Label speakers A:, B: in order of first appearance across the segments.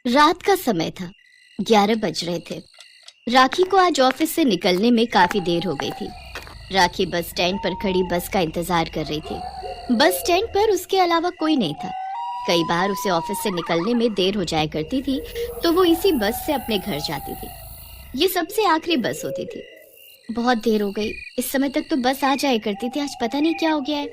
A: रात का समय था। 11 बज रहे थे। राखी को आज ऑफिस से निकलने में काफी देर हो गई थी। राखी बस स्टैंड पर खड़ी बस का इंतजार कर रही थी। बस स्टैंड पर उसके अलावा कोई नहीं था। कई बार उसे ऑफिस से निकलने में देर हो जाया करती थी तो वो इसी बस से अपने घर जाती थी। ये सबसे आखिरी बस होती थी। बहुत देर हो गई। इस समय तक तो बस आ जाया करती थी, आज पता नहीं क्या हो गया है।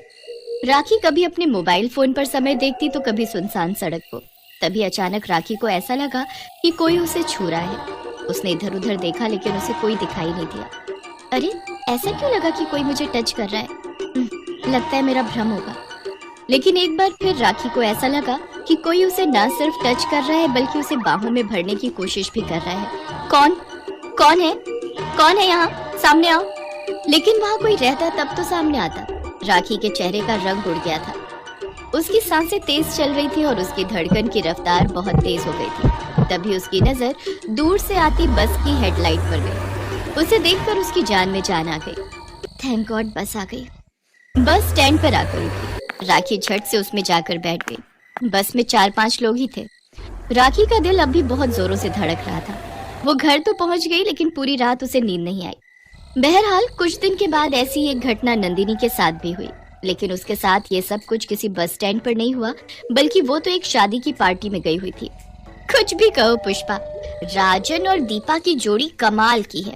A: राखी कभी अपने मोबाइल फोन पर समय देखती तो कभी सुनसान सड़क को। तभी अचानक राखी को ऐसा लगा कि कोई उसे छू रहा है। उसने इधर उधर देखा लेकिन उसे कोई दिखाई नहीं दिया। अरे, ऐसा क्यों लगा कि कोई मुझे टच कर रहा है? लगता है मेरा भ्रम होगा। लेकिन एक बार फिर राखी को ऐसा लगा कि कोई उसे न सिर्फ टच कर रहा है बल्कि उसे बाहों में भरने की कोशिश भी कर रहा है। कौन कौन है? कौन है यहाँ? सामने आओ। लेकिन वहाँ कोई रहता तब तो सामने आता। राखी के चेहरे का रंग उड़ गया था। उसकी सांसें तेज चल रही थी और उसकी धड़कन की रफ्तार बहुत तेज हो गई थी। तभी उसकी नजर दूर से आती बस की हेडलाइट पर गई। उसे देखकर उसकी जान में जान आ गई। थैंक गॉड, बस आ गई। बस स्टैंड पर आ गई थी। राखी झट से उसमें जाकर बैठ गई। बस में 4-5 लोग ही थे। राखी का दिल अब भी बहुत जोरों से धड़क रहा था। वो घर तो पहुंच गई लेकिन पूरी रात उसे नींद नहीं आई। बहरहाल कुछ दिन के बाद ऐसी एक घटना नंदिनी के साथ भी हुई। लेकिन उसके साथ ये सब कुछ किसी बस स्टैंड पर नहीं हुआ बल्कि वो तो एक शादी की पार्टी में गई हुई थी। कुछ भी कहो पुष्पा, राजन और दीपा की जोड़ी कमाल की है।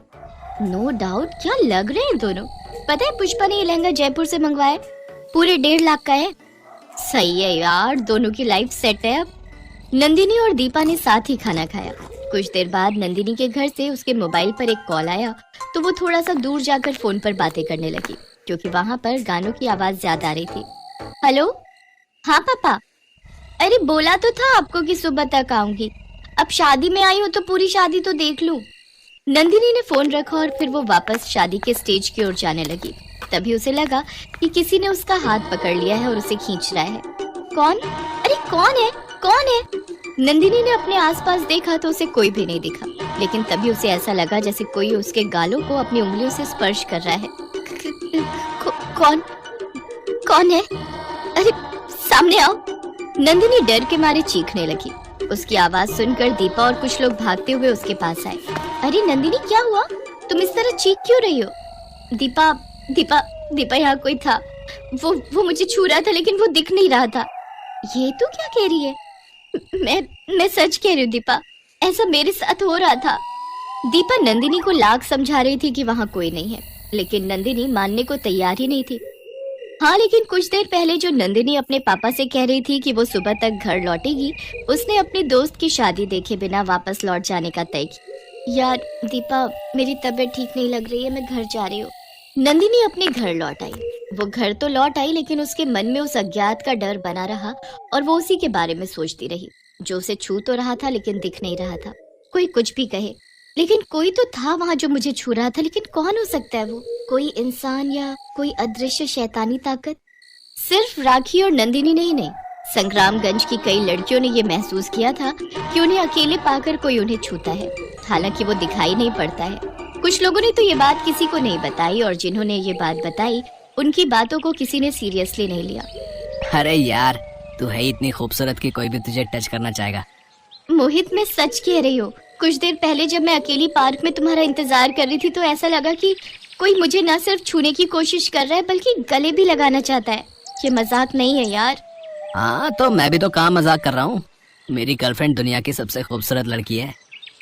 A: नो डाउट, क्या लग रहे हैं दोनों। पता है पुष्पा ने ये लहंगा जयपुर से मंगवाया, पूरे 1.5 लाख का है। सही है यार, दोनों की लाइफ सेट है अब। नंदिनी और दीपा ने साथ ही खाना खाया। कुछ देर बाद नंदिनी के घर से उसके मोबाइल पर एक कॉल आया तो वो थोड़ा सा दूर जाकर फोन पर बातें करने लगी क्योंकि वहाँ पर गानों की आवाज ज्यादा आ रही थी। हेलो, हाँ पापा। अरे बोला तो था आपको कि सुबह तक आऊंगी। अब शादी में आई हो तो पूरी शादी तो देख लूं। नंदिनी ने फोन रखा और फिर वो वापस शादी के स्टेज की ओर जाने लगी। तभी उसे लगा कि किसी ने उसका हाथ पकड़ लिया है और उसे खींच रहा है। कौन? अरे कौन है? कौन है? नंदिनी ने अपने आसपास देखा तो उसे कोई भी नहीं दिखा। लेकिन तभी उसे ऐसा लगा जैसे कोई उसके गालों को अपनी उंगलियों से स्पर्श कर रहा है। कौन? कौन है? अरे सामने आओ। नंदिनी डर के मारे चीखने लगी। उसकी आवाज सुनकर दीपा और कुछ लोग भागते हुए उसके पास आए। अरे नंदिनी, क्या हुआ? तुम इस तरह चीख क्यों रही हो? दीपा दीपा दीपा, यहाँ कोई था। वो मुझे छू रहा था लेकिन वो दिख नहीं रहा था। ये तू क्या कह रही है? मैं सच कह रही हूँ दीपा, ऐसा मेरे साथ हो रहा था। दीपा नंदिनी को लाख समझा रही थी कि वहाँ कोई नहीं है, लेकिन नंदिनी मानने को तैयार ही नहीं थी। हाँ, लेकिन कुछ देर पहले जो नंदिनी अपने पापा से कह रही थी कि वो सुबह तक घर लौटेगी, उसने अपने दोस्त की शादी देखे बिना वापस लौट जाने का तय किया। यार दीपा, मेरी तबीयत ठीक नहीं लग रही है, मैं घर जा रही हूँ। नंदिनी अपने घर लौट आई। वो घर तो लौट आई लेकिन उसके मन में उस अज्ञात का डर बना रहा और वो उसी के बारे में सोचती रही जो उसे छू तो रहा था लेकिन दिख नहीं रहा था। कोई कुछ भी कहे, लेकिन कोई तो था वहाँ जो मुझे छू रहा था, लेकिन कौन हो सकता है वो? कोई इंसान या कोई अदृश्य शैतानी ताकत? सिर्फ राखी और नंदिनी नहीं, संग्रामगंज की कई लड़कियों ने ये महसूस किया था कि उन्हें अकेले पाकर कोई उन्हें छूता है, हालांकि वो दिखाई नहीं पड़ता है। कुछ लोगों ने तो ये बात किसी को नहीं बताई और जिन्होंने ये बात बताई उनकी बातों को किसी ने सीरियसली नहीं लिया।
B: अरे यार, तू है इतनी खूबसूरत कि कोई भी तुझे टच करना चाहेगा।
A: मोहित, मैं सच कह रही हूँ। कुछ देर पहले जब मैं अकेली पार्क में तुम्हारा इंतजार कर रही थी तो ऐसा लगा कि कोई मुझे न सिर्फ छूने की कोशिश कर रहा है बल्कि गले भी लगाना चाहता है। ये मजाक नहीं है यार।
B: हाँ, तो मैं भी तो काम मजाक कर रहा हूँ। मेरी गर्लफ्रेंड दुनिया की सबसे खूबसूरत लड़की है।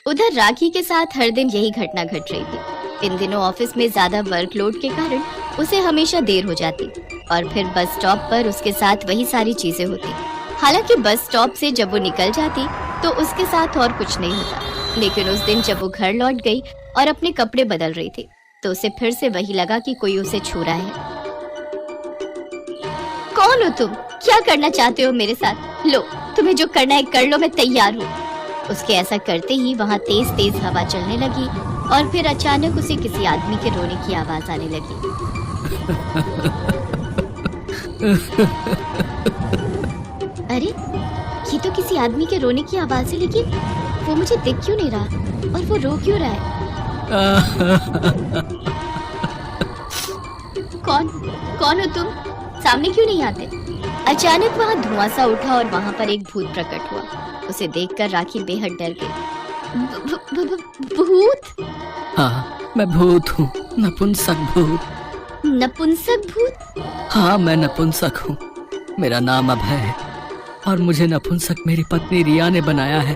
A: उधर राखी के साथ हर दिन यही घटना घट रही थी। इन दिनों ऑफिस में ज्यादा वर्कलोड के कारण उसे हमेशा देर हो जाती और फिर बस स्टॉप पर उसके साथ वही सारी चीजें होती। हालांकि बस स्टॉप से जब वो निकल जाती तो उसके साथ और कुछ नहीं होता, लेकिन उस दिन जब वो घर लौट गई और अपने कपड़े बदल रही थी तो उसे फिर से वही लगा कि कोई उसे छू रहा है। कौन हो तुम? क्या करना चाहते हो मेरे साथ? लो, तुम्हें जो करना है कर लो, मैं तैयार हूँ। उसके ऐसा करते ही वहाँ तेज तेज हवा चलने लगी और फिर अचानक उसे किसी आदमी के रोने की आवाज आने लगी। अरे, ये तो किसी आदमी के रोने की आवाज है, लेकिन वो मुझे दिख क्यों नहीं रहा और वो रो क्यों रहा है? कौन हो तुम? सामने क्यों नहीं आते? अचानक वहाँ धुआं सा उठा और वहाँ पर एक भूत प्रकट हुआ। उसे देखकर राखी बेहद डर गई। भूत?
B: हाँ, मैं भूत हूँ, नपुंसक भूत।
A: नपुंसक भूत?
B: हाँ, मैं नपुंसक हूँ। मेरा नाम अभय है और मुझे नपुंसक मेरी पत्नी रिया ने बनाया है।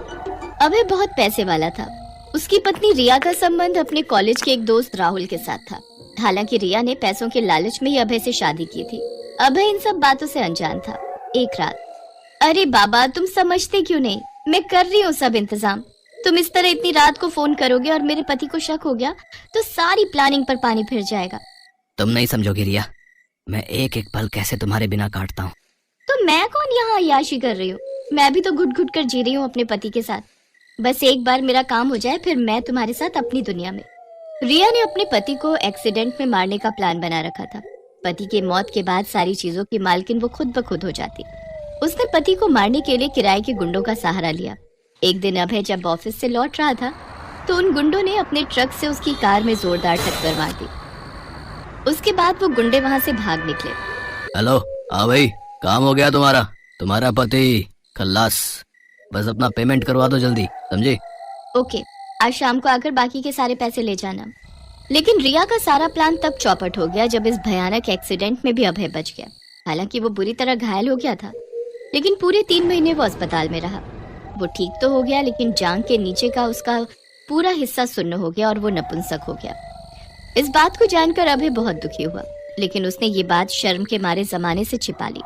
A: अभय बहुत पैसे वाला था। उसकी पत्नी रिया का संबंध अपने कॉलेज के एक दोस्त राहुल के साथ था। हालांकि रिया ने पैसों के लालच में ही अभय से शादी की थी। अभय इन सब बातों से अनजान था। एक रात, अरे बाबा तुम समझते क्यों नहीं, मैं कर रही हूँ सब इंतजाम। तुम इस तरह इतनी रात को फोन करोगे और मेरे पति को शक हो गया तो सारी प्लानिंग पर पानी फिर जाएगा।
B: तुम नहीं समझोगी रिया, मैं एक एक पल कैसे तुम्हारे बिना काटता हूँ।
A: तो मैं कौन यहाँ अय्याशी कर रही हूँ? मैं भी तो घुट घुट कर जी रही हूँ अपने पति के साथ। बस एक बार मेरा काम हो जाए फिर मैं तुम्हारे साथ अपनी दुनिया में। रिया ने अपने पति को एक्सीडेंट में मारने का प्लान बना रखा था। पति की मौत के बाद सारी चीजों की मालकिन वो खुद ब खुद हो जाती। उसने पति को मारने के लिए किराए के गुंडों का सहारा लिया। एक दिन अभय जब ऑफिस से लौट रहा था तो उन गुंडों ने अपने ट्रक से उसकी कार में जोरदार टक्कर मार दी। उसके बाद वो गुंडे वहां से भाग निकले।
B: हेलो, हाँ भाई, काम हो गया तुम्हारा। तुम्हारा पति खल्लास। बस अपना पेमेंट करवा दो जल्दी, समझे?
A: ओके, आज शाम को आकर बाकी के सारे पैसे ले जाना। लेकिन रिया का सारा प्लान तब चौपट हो गया जब इस भयानक एक्सीडेंट में भी अभय बच गया। हालांकि वो बुरी तरह घायल हो गया था, लेकिन पूरे 3 महीने वो अस्पताल में रहा। वो ठीक तो हो गया, लेकिन जांघ के नीचे का उसका पूरा हिस्सा सुन्न हो गया और वो नपुंसक हो गया। इस बात को जानकर अभय बहुत दुखी हुआ, लेकिन उसने ये बात शर्म के मारे जमाने से छिपा ली।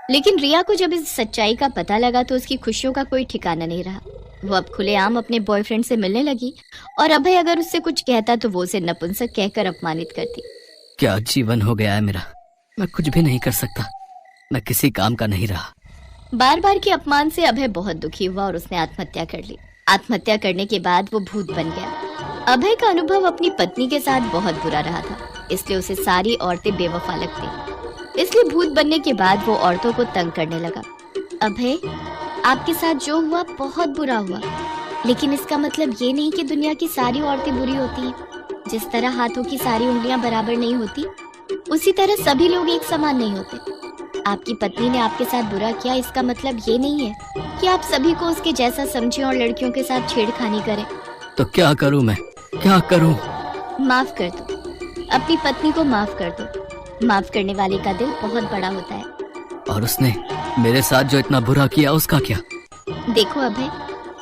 A: लेकिन रिया को जब इस सच्चाई का पता लगा तो उसकी खुशियों का कोई ठिकाना नहीं रहा। वो अब खुलेआम अपने बॉयफ्रेंड से मिलने लगी और अभय अगर उससे कुछ कहता तो वो उसे नपुंसक कहकर अपमानित करती।
B: क्या जीवन हो गया है मेरा, मैं कुछ भी नहीं कर सकता, मैं किसी काम का नहीं रहा।
A: बार बार के अपमान से अभय बहुत दुखी हुआ और उसने आत्महत्या कर ली। आत्महत्या करने के बाद वो भूत बन गया। अभय का अनुभव अपनी पत्नी के साथ बहुत बुरा रहा था, इसलिए उसे सारी औरतें बेवफा लगती। इसलिए भूत बनने के बाद वो औरतों को तंग करने लगा। अभय, आपके साथ जो हुआ बहुत बुरा हुआ, लेकिन इसका मतलब ये नहीं कि दुनिया की सारी औरतें बुरी होती हैं। जिस तरह हाथों की सारी उंगलियां बराबर नहीं होती, उसी तरह सभी लोग एक समान नहीं होते। आपकी पत्नी ने आपके साथ बुरा किया, इसका मतलब ये नहीं है कि आप सभी को उसके जैसा समझें और लड़कियों के साथ छेड़खानी करें।
B: तो क्या करूं मैं, क्या करूं?
A: माफ कर दो, अपनी पत्नी को माफ कर दो। माफ करने वाले का दिल बहुत बड़ा होता है।
B: और उसने मेरे साथ जो इतना बुरा किया उसका क्या?
A: देखो अभय,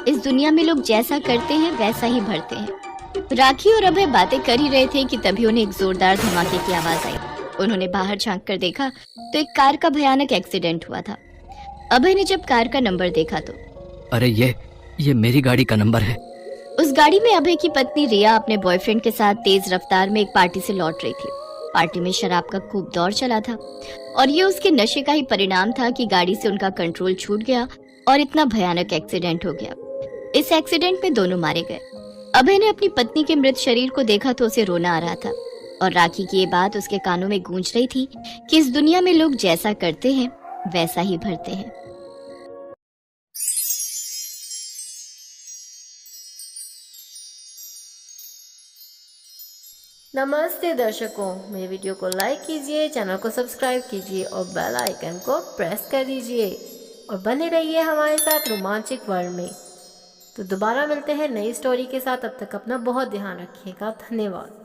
A: इस दुनिया में लोग जैसा करते हैं वैसा ही भरते हैं। राखी और अभय बातें कर ही रहे थे कि तभी उन्हें एक जोरदार धमाके की आवाज आई। उन्होंने बाहर झांक कर देखा तो एक कार का भयानक एक्सीडेंट हुआ था। अभय ने जब कार का नंबर देखा तो
B: अरे ये मेरी गाड़ी का नंबर है।
A: उस गाड़ी में अभय की पत्नी रिया अपने बॉयफ्रेंड के साथ तेज रफ्तार में एक पार्टी से लौट रही थी। पार्टी में शराब का खूब दौर चला था और ये उसके नशे का ही परिणाम था कि गाड़ी से उनका कंट्रोल छूट गया और इतना भयानक एक्सीडेंट हो गया। इस एक्सीडेंट में दोनों मारे गए। अभय ने अपनी पत्नी के मृत शरीर को देखा तो उसे रोना आ रहा था और राखी की ये बात उसके कानों में गूंज रही थी कि इस दुनिया में लोग जैसा करते हैं वैसा ही भरते हैं।
C: नमस्ते दर्शकों, मेरे वीडियो को लाइक कीजिए, चैनल को सब्सक्राइब कीजिए और बेल आइकन को प्रेस कर दीजिए और बने रहिए हमारे साथ रोमांचक वर्ल्ड में। तो दोबारा मिलते हैं नई स्टोरी के साथ, तब तक अपना बहुत ध्यान रखिएगा। धन्यवाद।